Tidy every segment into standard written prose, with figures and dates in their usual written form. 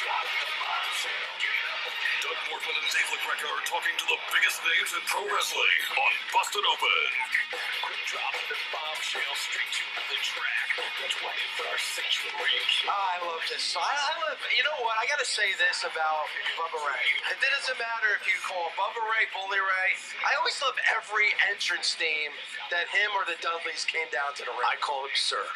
Doug Mortland and Dave LaGreca are talking to the biggest names in pro wrestling on Busted Open. Quick drop the bombshell straight to the track. The 21st century. I love this song. I love. You know what? I got to say this about Bubba Ray. It doesn't matter if you call Bubba Ray, Bully Ray. I always love every entrance theme that him or the Dudleys came down to the ring. I call him Sir.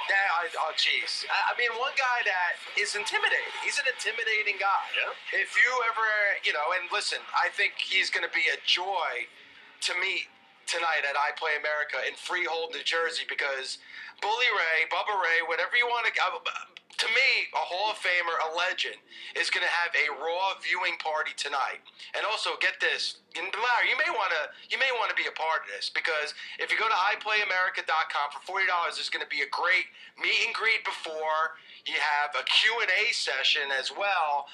Yeah, oh, jeez. I mean, one guy that is intimidating. He's an intimidating guy. Yeah. If you ever, and listen, I think he's going to be a joy to meet tonight at I Play America in Freehold, New Jersey, because Bully Ray, Bubba Ray, whatever you want to me, a Hall of Famer, a legend, is going to have a Raw viewing party tonight. And also, get this, Larry, you may want to be a part of this, because if you go to iPlayAmerica.com for $40, there's going to be a great meet and greet before. You have a Q&A session as well,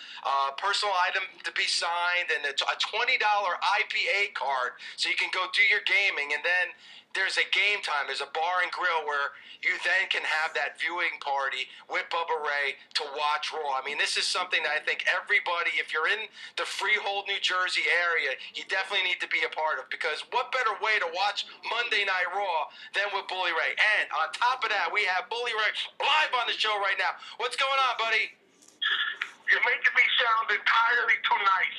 personal item to be signed, and a $20 IPA card so you can go do your gaming. And then there's a game time. There's a bar and grill where you then can have that viewing party with Bubba Ray to watch Raw. I mean, this is something that I think everybody, if you're in the Freehold, New Jersey area, you definitely need to be a part of, because what better way to watch Monday Night Raw than with Bully Ray? And on top of that, we have Bully Ray live on the show right now. What's going on, buddy? You're making me sound entirely too nice.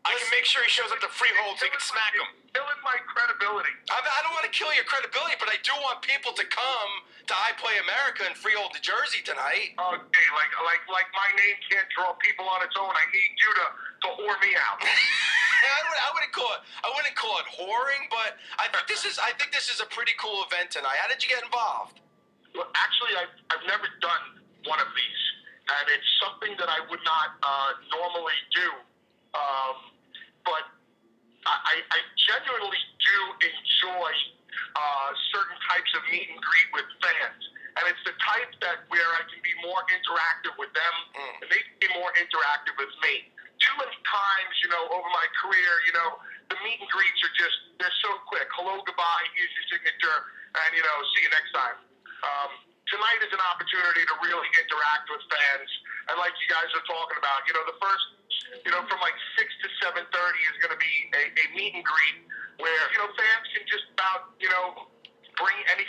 I can make sure he shows up to Freehold so he can smack him. Killing my credibility. I don't want to kill your credibility, but I do want people to come to I Play America in Freehold, New Jersey tonight. Okay, like my name can't draw people on its own. I need you to whore me out. I wouldn't call it whoring, but I think this is a pretty cool event tonight. How did you get involved? Well, actually, I've never done one of these, and it's something that I would not normally do. But I genuinely do enjoy certain types of meet and greet with fans, and it's the type that where I can be more interactive with them, and they can be more interactive with me. Too many times, over my career, the meet and greets are they're so quick. Hello, goodbye, here's your signature, and, see you next time. Tonight is an opportunity to really interact with fans, and like you guys are talking about, the first, from like 6 to 7:30 is going to be a meet and greet where, fans can just about, bring any,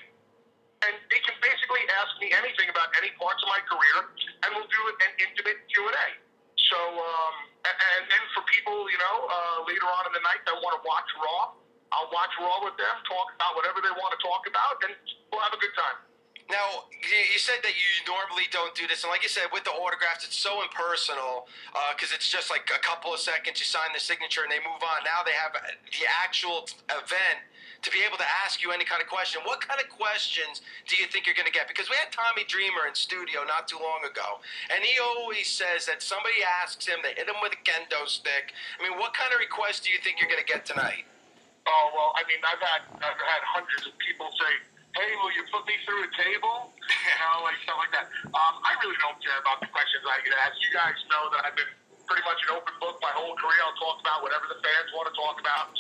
and they can basically ask me anything about any parts of my career, and we'll do an intimate Q&A. So, and then for people, later on in the night that want to watch Raw, I'll watch Raw with them, talk about whatever they want to talk about, and we'll have a good time. Now, you said that you normally don't do this, and like you said, with the autographs, it's so impersonal because it's just like a couple of seconds, you sign the signature, and they move on. Now they have the actual event to be able to ask you any kind of question. What kind of questions do you think you're going to get? Because we had Tommy Dreamer in studio not too long ago, and he always says that somebody asks him, they hit him with a kendo stick. I mean, what kind of requests do you think you're going to get tonight? Oh, well, I mean, I've had hundreds of people say, hey, will you put me through a table? Like stuff like that. I really don't care about the questions I get asked. You guys know that I've been pretty much an open book my whole career. I'll talk about whatever the fans want to talk about.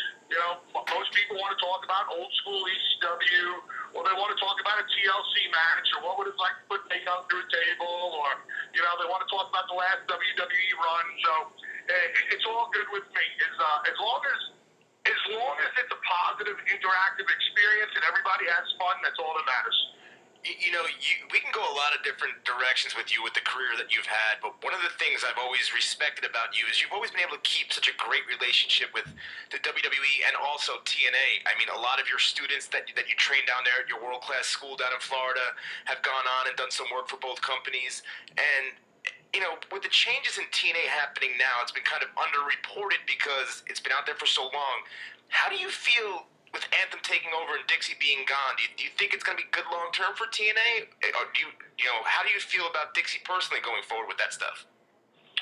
Most people want to talk about old school ECW, or they want to talk about a TLC match, or what would it like to put makeup through a table, or, they want to talk about the last WWE run. So it's all good with me. As long as it's a positive, interactive experience and everybody has fun, that's all that matters. We can go a lot of different directions with you with the career that you've had, but one of the things I've always respected about you is you've always been able to keep such a great relationship with the WWE and also TNA. I mean, a lot of your students that you train down there at your world-class school down in Florida have gone on and done some work for both companies, and with the changes in TNA happening now, it's been kind of underreported because it's been out there for so long. How do you feel with Anthem taking over and Dixie being gone? Do you think it's going to be good long-term for TNA? Or how do you feel about Dixie personally going forward with that stuff?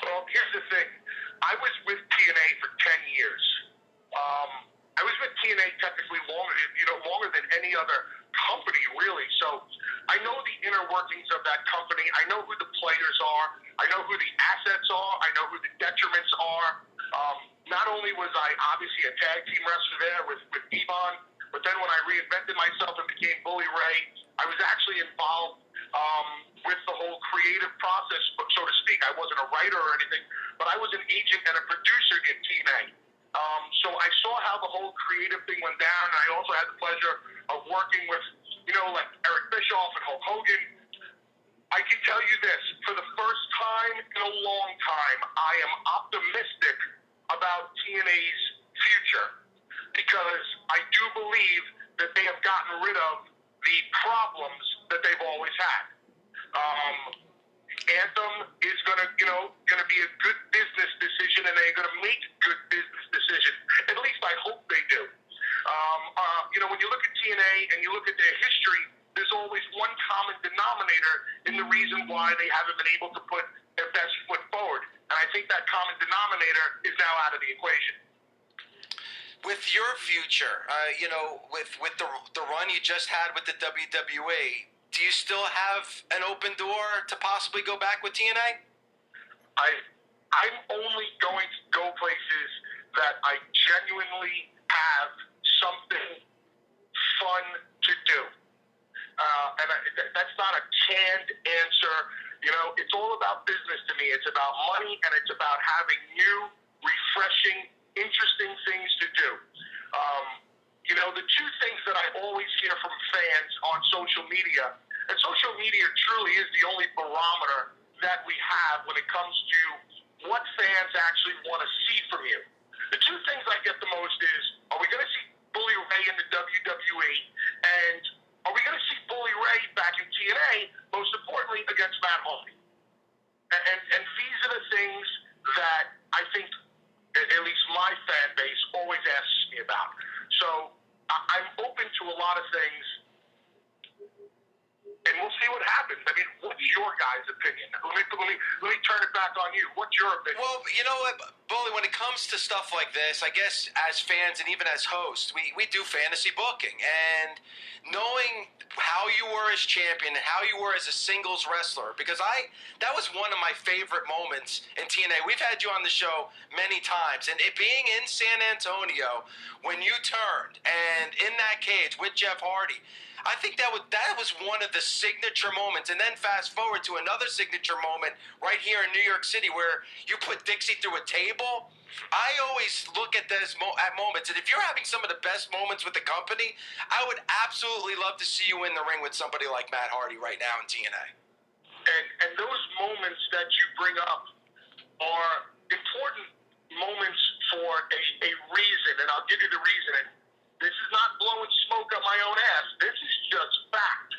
Well, here's the thing. I was with TNA for 10 years. I was with TNA technically longer than any other company, really. So I know the inner workings of that company. I know who the players are. I know who the assets are. I know who the detriments are. Not only was I obviously a tag team wrestler there with Devon, but then when I reinvented myself and became Bully Ray, I was actually involved creative process, so to speak. I wasn't a writer or anything, but I was an agent and a producer in TNA. So I saw how the whole creative thing went down, and I also had the pleasure of working with, like Eric Bischoff and Hulk Hogan. I can tell you this, for the first time in a long time, I am optimistic about TNA's future, because I do believe that they have gotten rid of the problems that they've always had. Anthem is going to be a good business decision, and they're going to make good business decisions. At least I hope they do. When you look at TNA and you look at their history, there's always one common denominator in the reason why they haven't been able to put their best foot forward. And I think that common denominator is now out of the equation. With your future, with the run you just had with the WWE, do you still have an open door to possibly go back with TNA? I'm only going to go places that I genuinely have something fun to do. That's not a canned answer. It's all about business to me. It's about money, and it's about having new, refreshing, interesting things to do. The two things that I always hear from fans on social media, and social media truly is the only barometer that we have when it comes to what fans actually want to see from you. The two things I get the most is, are we going to see Bully Ray in the WWE, and are we going to see Bully Ray back in TNA, most importantly, against Matt Hardy? And these are the things that I think, at least my fan base, always asks me about. So I'm open to a lot of things, and we'll see what happens. I mean, what's your guys' opinion? Let me turn it back on you. What's your opinion? Well, you know what, Bully, when it comes to stuff like this, I guess as fans and even as hosts, we do fantasy booking. And knowing how you were as champion and how you were as a singles wrestler, because that was one of my favorite moments in TNA. We've had you on the show many times, and it being in San Antonio when you turned and in that cage with Jeff Hardy, I think that was one of the signature moments. And then fast forward to another signature moment right here in New York City where you put Dixie through a table. I always look at those moments, and if you're having some of the best moments with the company, I would absolutely love to see you in the ring with somebody like Matt Hardy right now in TNA. And those moments that you bring up are important moments for a reason, and I'll give you the reason. And this is not blowing smoke up my own ass. This is just fact.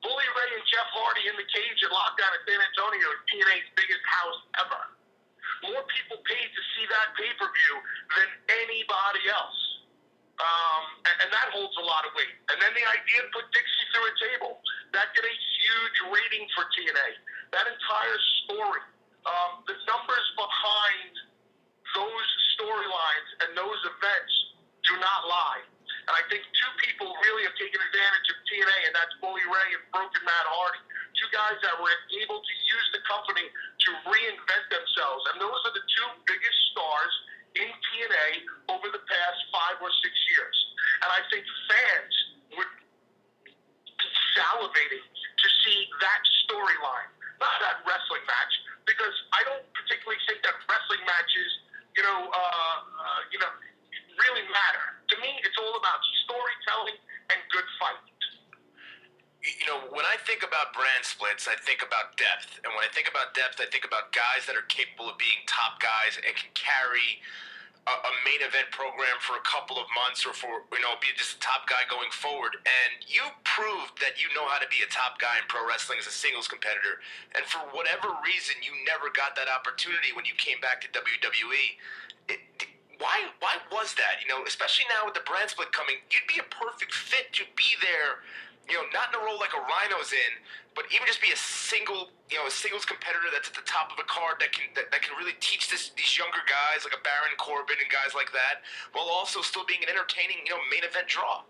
Bully Ray and Jeff Hardy in the cage at Lockdown at San Antonio is TNA's biggest house ever. More people paid to see that pay-per-view than anybody else. And that holds a lot of weight. And then the idea to put Dixie through a table, that did a huge rating for TNA. That entire story, the numbers behind those storylines and those events do not lie. And I think two people really have taken advantage of TNA, and that's Bully Ray and Broken Matt Hardy. Two guys that were able to use the company to reinvent themselves. And those are the two biggest stars in TNA over the past 5 or 6 years. And I think fans would be salivating to see that storyline, not that wrestling match, because I don't particularly think that wrestling matches, really matter. To me, it's all about storytelling and good fighting. When I think about brand splits, I think about depth. And when I think about depth, I think about guys that are capable of being top guys and can carry a main event program for a couple of months or be just a top guy going forward. And you proved that you know how to be a top guy in pro wrestling as a singles competitor. And for whatever reason, you never got that opportunity when you came back to WWE. Why was that? Especially now with the brand split coming, you'd be a perfect fit to be there, not in a role like a Rhino's in, but even just be a singles competitor that's at the top of a card that can really teach these younger guys like a Baron Corbin and guys like that, while also still being an entertaining, main event draw.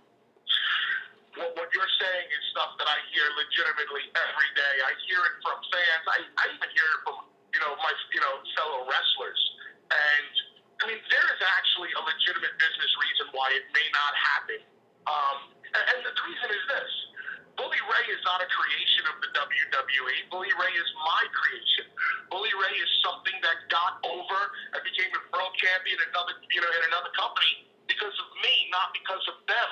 What you're saying is stuff that I hear legitimately every day. I hear it from fans. I even hear it from my fellow wrestlers. And I mean, there is actually a legitimate business reason why it may not happen. And the reason is this. Bully Ray is not a creation of the WWE. Bully Ray is my creation. Bully Ray is something that got over and became a world champion in another company because of me, not because of them.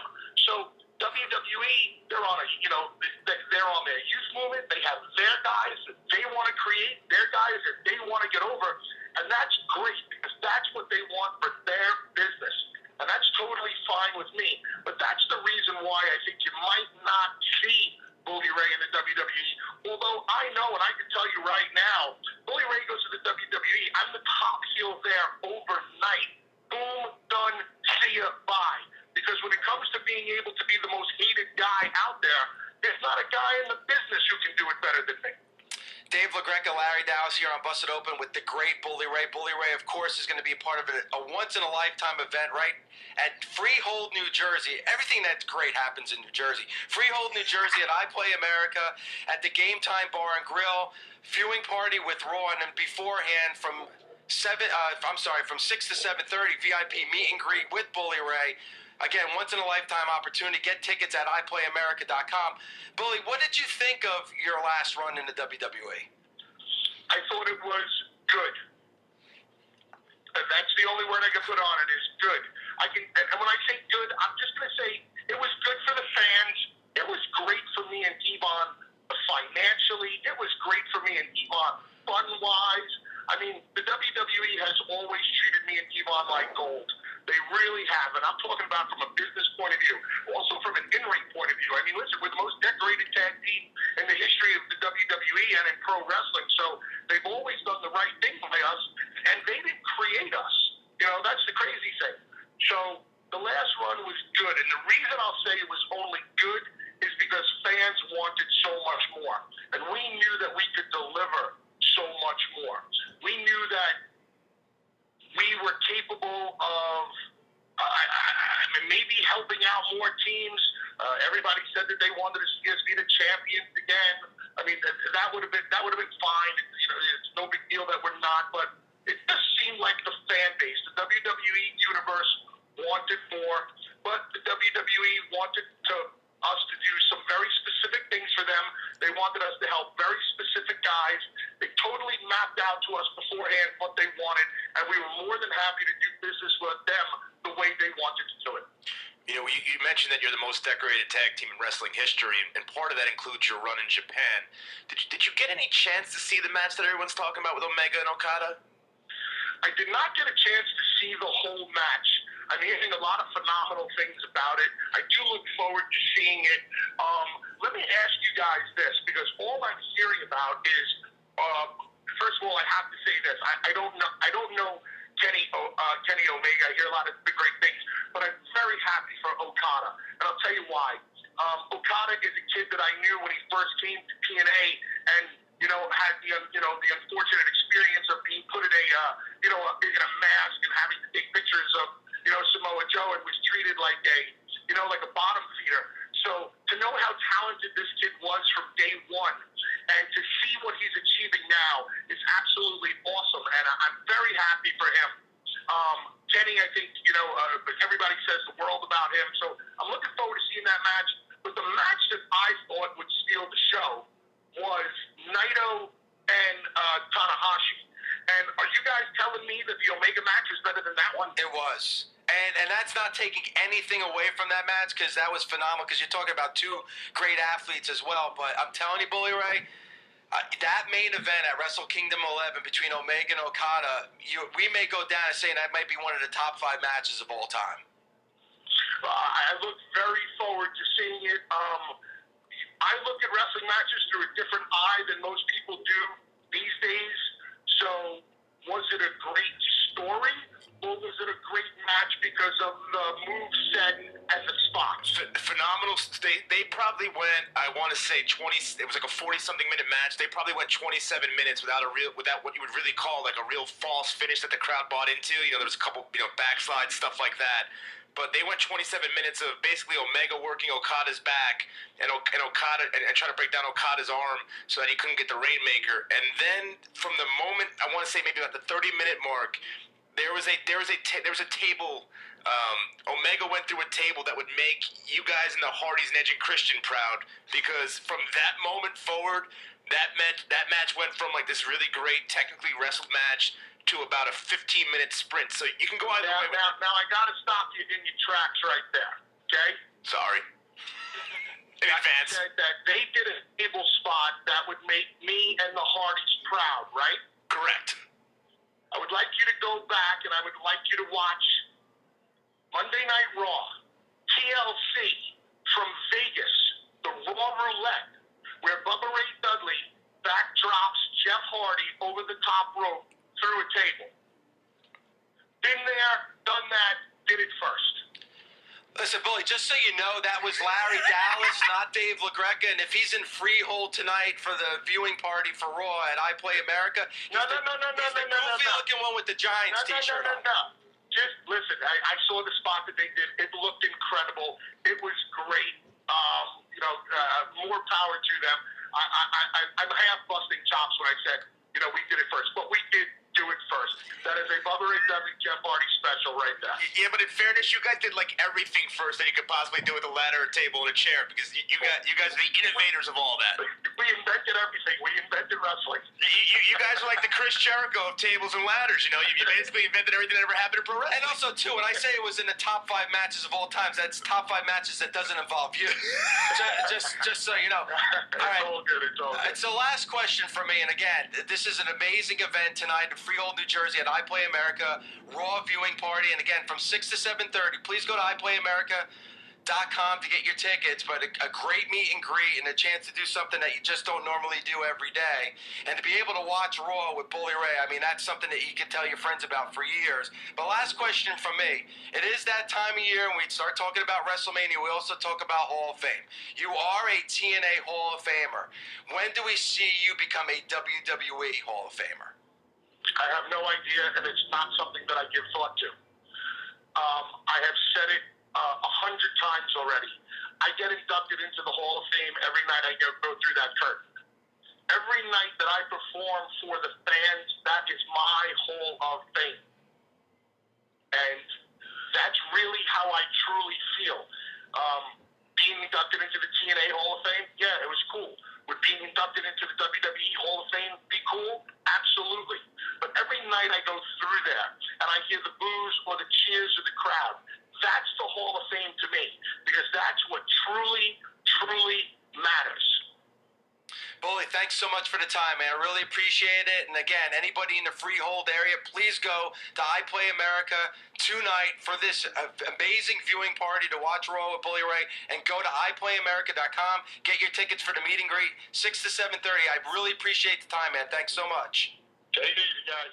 So WWE, they're on they're on their youth movement. They have their guys that they want to create, their guys that they want to get over, and that's great because that's what they want for their business, and that's totally fine with me. But that's the reason why I think you might not see Bully Ray in the WWE. Although I know, and I can tell you right now, Bully Ray goes to the WWE. I'm the top heel there overnight. Boom, done, see ya, bye. Because when it comes to being able to be the most hated guy out there, there's not a guy in the business who can do it better than me. Dave LaGreca, Larry Dallas here on Busted Open with the great Bully Ray. Bully Ray, of course, is going to be a part of a once-in-a-lifetime event right at Freehold, New Jersey. Everything that's great happens in New Jersey. Freehold, New Jersey at I Play America at the Game Time Bar and Grill, viewing party with Raw, and then beforehand from 6 to 7:30, VIP meet and greet with Bully Ray. Again, once-in-a-lifetime opportunity. Get tickets at iPlayAmerica.com. Bully, what did you think of your last run in the WWE? I thought it was good. That's the only word I can put on it is good. And when I say good, I'm just going to say it was good for the fans. It was great for me and Devon financially. It was great for me and Devon fun-wise. I mean, the WWE has always treated me and Devon like gold. They really have, and I'm talking about from a business point of view, also from an in-ring point of view. I mean, listen, we're the most decorated tag team in the history of the WWE and in pro wrestling, so they've always done the right thing by us, and they didn't create us. You know, that's the crazy thing. So the last run was good, and the reason I'll say it was only good is because fans wanted so much more, and we knew that we could deliver so much more. We knew that we were capable of maybe helping out more teams. Everybody said that they wanted to see us be the champions again. I mean, that would have been fine. You know, it's no big deal that we're not, but it just seemed like the fan base, the WWE universe, wanted more, but the WWE wanted us to do some very specific things for them. They wanted us to help very specific guys. They totally mapped out to us beforehand what they wanted, and we were more than happy to do business with them the way they wanted to do it. You know, you mentioned that you're the most decorated tag team in wrestling history, and part of that includes your run in Japan. Did you get any chance to see the match that everyone's talking about with Omega and Okada? I did not get a chance to see the whole match. I'm hearing a lot of phenomenal things about it. I do look forward to seeing it. Let me ask you guys this, because all I'm hearing about is, first of all, I have to say this. I don't know Kenny Omega. I hear a lot of great things, but I'm very happy for Okada, and I'll tell you why. Okada is a kid that I knew when he first came to TNA, and had the unfortunate experience of being put in a mask and having to take pictures of Samoa Joe, and was treated like a bottom feeder. So to know how talented this kid was from day one, and to see what he's achieving now is absolutely awesome, and I'm very happy for him. Kenny, I think everybody says the world about him, so I'm looking forward to seeing that match. But the match that I thought would steal the show was Naito and Tanahashi. And are you guys telling me that the Omega match is better than that one? It was. And that's not taking anything away from that match, because that was phenomenal, because you're talking about two great athletes as well. But I'm telling you, Bully Ray, that main event at Wrestle Kingdom 11 between Omega and Okada, we may go down as saying that might be one of the top 5 matches of all time. I look very forward to seeing it. I look at wrestling matches through a different eye than most people do these days. So was it a great story, or was it a great match because of the moveset and the spots? Phenomenal. They probably went, I want to say 20. It was like a 40-something minute match. They probably went 27 minutes without what you would really call like a real false finish that the crowd bought into. There was a couple backslides, stuff like that. But they went 27 minutes of basically Omega working Okada's back and Okada and trying to break down Okada's arm so that he couldn't get the Rainmaker. And then from the moment, I want to say maybe about the 30-minute mark, there was a table Omega went through a table that would make you guys in the Hardys and Edge and Christian proud, because from that moment forward, that match went from like this really great, technically wrestled match to about a 15-minute sprint. So you can go either way. Now I got to stop you in your tracks right there, okay? Sorry. In advance. Said that they did a table spot that would make me and the Hardys proud, right? Correct. I would like you to go back and I would like you to watch Monday Night Raw, TLC from Vegas, the Raw Roulette, where Bubba Ray Dudley backdrops Jeff Hardy over the top rope through a table. Been there, done that, did it first. Listen, Bully, just so you know, that was Larry Dallas, not Dave LaGreca. And if he's in Freehold tonight for the viewing party for Raw at I Play America, No. the goofy-looking one with the Giants t-shirt on. No. Just listen, I saw the spot that they did. It looked incredible. It was great. More power to them. I'm half busting chops when I said, we did it first. But we did do it first. That is a Bubba Ray Dudley, Jeff Hardy special right there. Yeah, but in fairness, you guys did like everything first that you could possibly do with a ladder, a table, and a chair, because you guys are the innovators of all that. We invented everything. We invented wrestling. You guys are like the Chris Jericho of tables and ladders. You basically invented everything that ever happened in pro wrestling. And also, too, when I say it was in the top 5 matches of all times, that's top 5 matches that doesn't involve you. just so you know. All right. All good. It's all good. It's the last question for me, and again, this is an amazing event tonight in Freehold, New Jersey at I Play America, Raw viewing party, and again, from 6 to 7:30. Please go to iPlayAmerica.com to get your tickets, but a great meet and greet and a chance to do something that you just don't normally do every day. And to be able to watch Raw with Bully Ray, I mean, that's something that you can tell your friends about for years. But last question from me. It is that time of year when we start talking about WrestleMania, we also talk about Hall of Fame. You are a TNA Hall of Famer. When do we see you become a WWE Hall of Famer? I have no idea, and it's not something that I give thought to. I have said it 100 times already. I get inducted into the Hall of Fame every night I go through that curtain. Every night that I perform for the fans, that is my Hall of Fame. And that's really how I truly feel. Being inducted into the TNA Hall of Fame, yeah, it was cool. Would being inducted into the WWE Hall of Fame be cool? Absolutely. But every night I go through there and I hear the boos or the cheers of the crowd, that's the Hall of Fame to me, because that's what truly, truly matters. Bully, thanks so much for the time, man. I really appreciate it. And again, anybody in the Freehold area, please go to I Play America tonight for this amazing viewing party to watch Raw with Bully Ray, and go to iPlayAmerica.com. Get your tickets for the meet and greet, 6 to 7:30. I really appreciate the time, man. Thanks so much. Take it easy, guys.